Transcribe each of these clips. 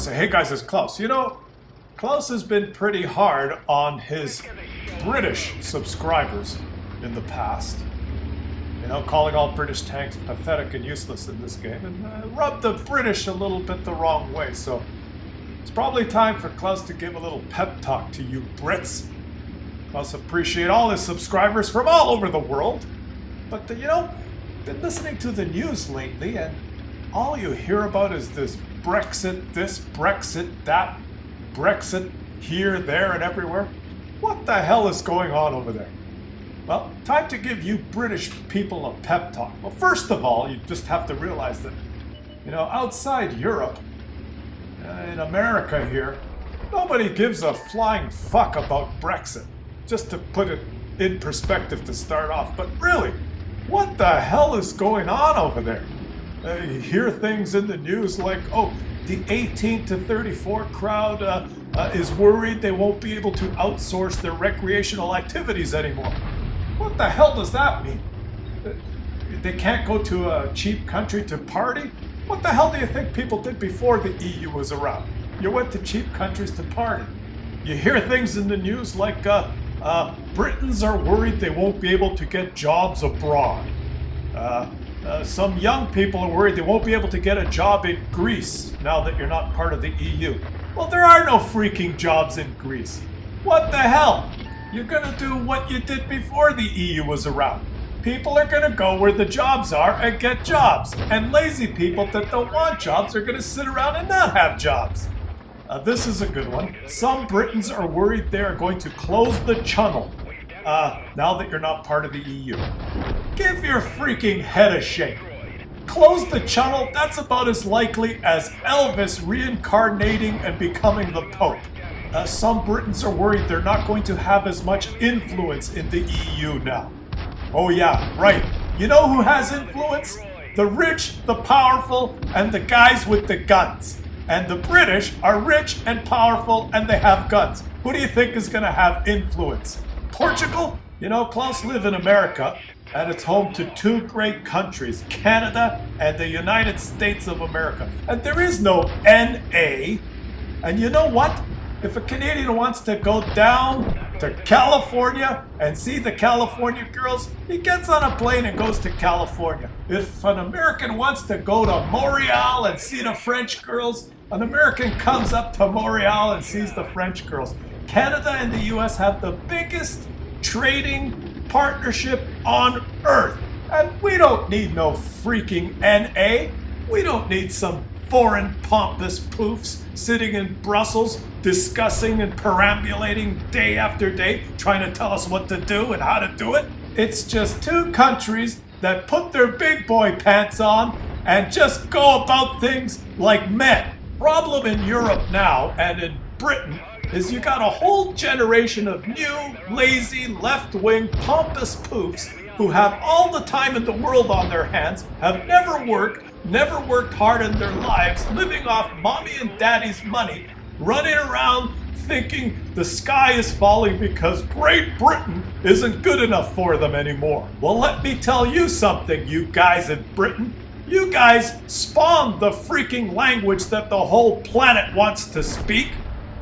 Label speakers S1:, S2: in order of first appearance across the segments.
S1: say, hey guys, it's Klaus. You know, Klaus has been pretty hard on his British subscribers in the past. You know, calling all British tanks pathetic and useless in this game, and rubbed the British a little bit the wrong way. So it's probably time for Klaus to give a little pep talk to you Brits. Klaus appreciate all his subscribers from all over the world. But, you know, been listening to the news lately, and all you hear about is this, Brexit, that, Brexit, here, there, and everywhere. What the hell is going on over there? Well, time to give you British people a pep talk. Well, first of all, you just have to realize that, you know, outside Europe, in America here, nobody gives a flying fuck about Brexit. Just to put it in perspective to start off. But really, what the hell is going on over there? You hear things in the news like, oh, the 18 to 34 crowd is worried they won't be able to outsource their recreational activities anymore. What the hell does that mean? They can't go to a cheap country to party? What the hell do you think people did before the EU was around? You went to cheap countries to party. You hear things in the news like Britons are worried they won't be able to get jobs abroad. Some young people are worried they won't be able to get a job in Greece now that you're not part of the EU. Well, there are no freaking jobs in Greece. What the hell? You're gonna do what you did before the EU was around. People are gonna go where the jobs are and get jobs. And lazy people that don't want jobs are gonna sit around and not have jobs. This is a good one. Some Britons are worried they are going to close the channel now that you're not part of the EU. Give your freaking head a shake. Close the channel, that's about as likely as Elvis reincarnating and becoming the Pope. Some Britons are worried they're not going to have as much influence in the EU now. Oh yeah, right. You know who has influence? The rich, the powerful, and the guys with the guns. And the British are rich and powerful and they have guns. Who do you think is going to have influence? Portugal? You know, Klaus lives in America, and it's home to two great countries, Canada and the United States of America. And there is no NA. And you know what? If a Canadian wants to go down to California and see the California girls, he gets on a plane and goes to California. If an American wants to go to Montreal and see the French girls, an American comes up to Montreal and sees the French girls. Canada and the US have the biggest trading partnership on earth. And we don't need no freaking NA. We don't need some foreign pompous poofs sitting in Brussels discussing and perambulating day after day, trying to tell us what to do and how to do it. It's just two countries that put their big boy pants on and just go about things like men. Problem in Europe now and in Britain is you got a whole generation of new, lazy, left-wing, pompous poofs who have all the time in the world on their hands, have never worked hard in their lives, living off mommy and daddy's money, running around thinking the sky is falling because Great Britain isn't good enough for them anymore. Well, let me tell you something, you guys in Britain. You guys spawned the freaking language that the whole planet wants to speak.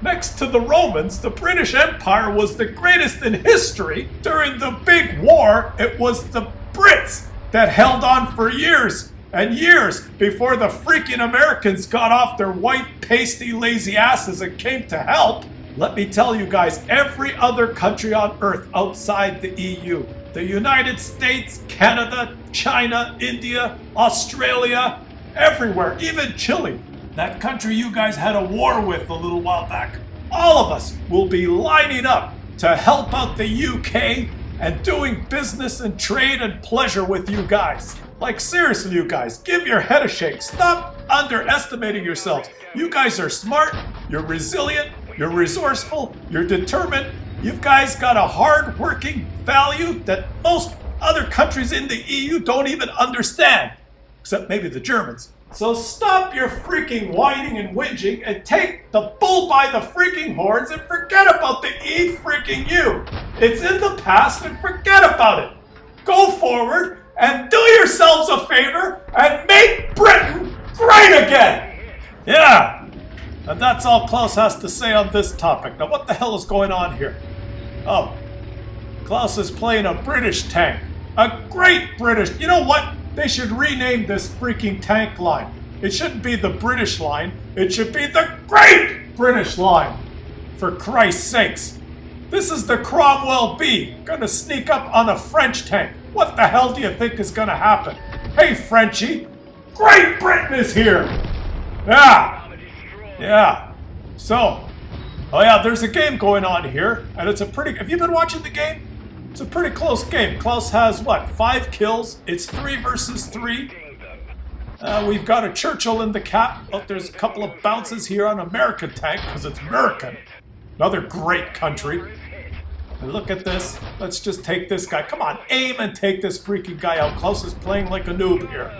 S1: Next to the Romans, the British Empire was the greatest in history. During the big war, it was the Brits that held on for years and years before the freaking Americans got off their white, pasty, lazy asses and came to help. Let me tell you guys, every other country on earth outside the EU, the United States, Canada, China, India, Australia, everywhere, even Chile, that country you guys had a war with a little while back, all of us will be lining up to help out the UK and doing business and trade and pleasure with you guys. Like seriously, you guys, give your head a shake. Stop underestimating yourselves. You guys are smart, you're resilient, you're resourceful, you're determined. You guys got a hard-working value that most other countries in the EU don't even understand, except maybe the Germans. So stop your freaking whining and whinging and take the bull by the freaking horns and forget about the E-freaking-U. It's in the past and forget about it. Go forward and do yourselves a favor and make Britain great again. Yeah. And that's all Claus has to say on this topic. Now what the hell is going on here? Oh, Claus is playing a British tank. A great British. You know what? They should rename this freaking tank line. It shouldn't be the British line. It should be the Great British line. For Christ's sakes. This is the Cromwell B. Gonna sneak up on a French tank. What the hell do you think is gonna happen? Hey, Frenchie. Great Britain is here. Yeah. Yeah. So, oh yeah, there's a game going on here. And it's a pretty... Have you been watching the game? It's a pretty close game. Claus has, what, 5 kills? It's 3 versus 3. We've got a Churchill in the cap. Oh, there's a couple of bounces here on American tank, because it's American. Another great country. And look at this. Let's just take this guy. Come on, aim and take this freaking guy out. Claus is playing like a noob here.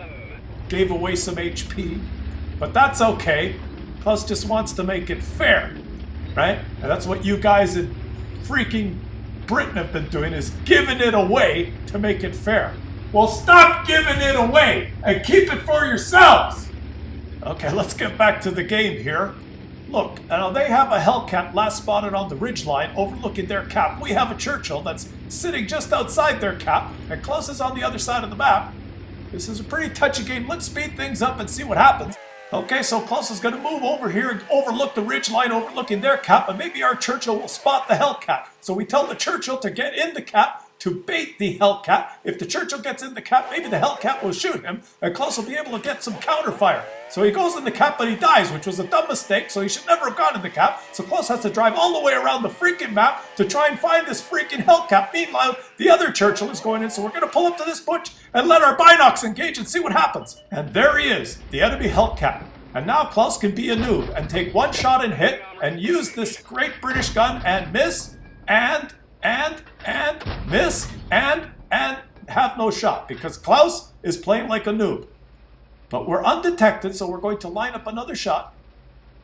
S1: Gave away some HP. But that's okay. Claus just wants to make it fair. Right? And that's what you guys in freaking Britain have been doing, is giving it away to make it fair. Well, stop giving it away and keep it for yourselves. Okay, let's get back to the game here. Look, now they have a Hellcat last spotted on the ridgeline overlooking their cap. We have a Churchill that's sitting just outside their cap, and Claus is on the other side of the map. This is a pretty touchy game. Let's speed things up and see what happens. Okay, so Claus is going to move over here and overlook the ridgeline overlooking their cap, and maybe our Churchill will spot the Hellcat. So we tell the Churchill to get in the cap to bait the Hellcat. If the Churchill gets in the cap, maybe the Hellcat will shoot him, and Claus will be able to get some counterfire. So he goes in the cap, but he dies, which was a dumb mistake, so he should never have gone in the cap. So Claus has to drive all the way around the freaking map to try and find this freaking Hellcat. Meanwhile, the other Churchill is going in, so we're going to pull up to this bush and let our binocs engage and see what happens. And there he is, the enemy Hellcat. And now Claus can be a noob and take one shot and hit and use this great British gun and miss and miss and have no shot, because Claus is playing like a noob. But we're undetected, so we're going to line up another shot.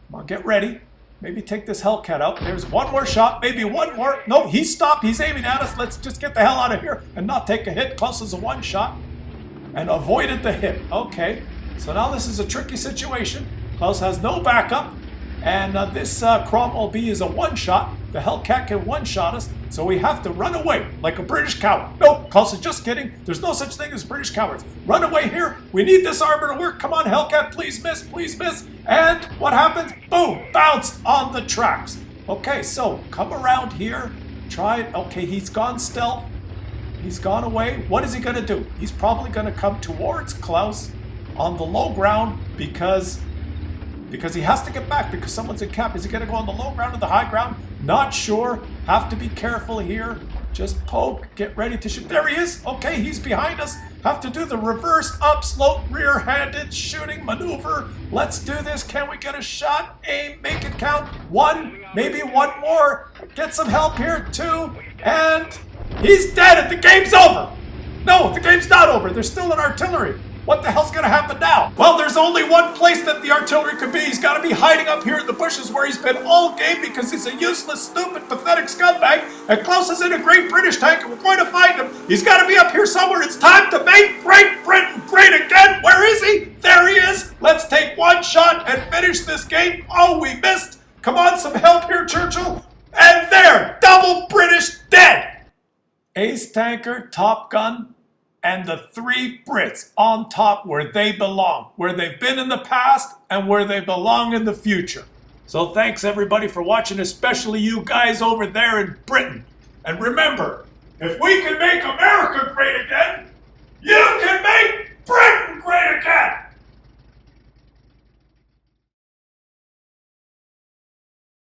S1: Come on, get ready. Maybe take this Hellcat out. There's one more shot, maybe one more. No, he stopped. He's aiming at us. Let's just get the hell out of here and not take a hit. Claus is a one shot and avoided the hit. Okay, so now this is a tricky situation. Claus has no backup, and this Cromwell B is a one shot. The Hellcat can one-shot us, so we have to run away like a British coward. No, Claus is just kidding. There's no such thing as British cowards. Run away here. We need this armor to work. Come on, Hellcat, please miss, please miss. And what happens? Boom, bounced on the tracks. Okay, so come around here. Try it. Okay, he's gone stealth. He's gone away. What is he going to do? He's probably going to come towards Claus on the low ground because he has to get back because someone's in cap. Is he going to go on the low ground or the high ground? Not sure. Have to be careful here. Just poke. Get ready to shoot. There he is. Okay, he's behind us. Have to do the reverse upslope rear-handed shooting maneuver. Let's do this. Can we get a shot? Aim. Make it count. 1. Maybe 1 more. Get some help here. 2. And he's dead and the game's over. No, the game's not over. There's still an artillery. What the hell's going to happen now? Well, there's only one place that the artillery could be. He's got to be hiding up here in the bushes where he's been all game because he's a useless, stupid, pathetic scumbag. And Claus is in a great British tank and we're going to find him. He's got to be up here somewhere. It's time to make Great Britain great again. Where is he? There he is. Let's take one shot and finish this game. Oh, we missed. Come on, some help here, Churchill. And there, double British dead. Ace tanker, Top Gun, and the 3 Brits on top where they belong, where they've been in the past and where they belong in the future. So thanks everybody for watching, especially you guys over there in Britain. And remember, if we can make America great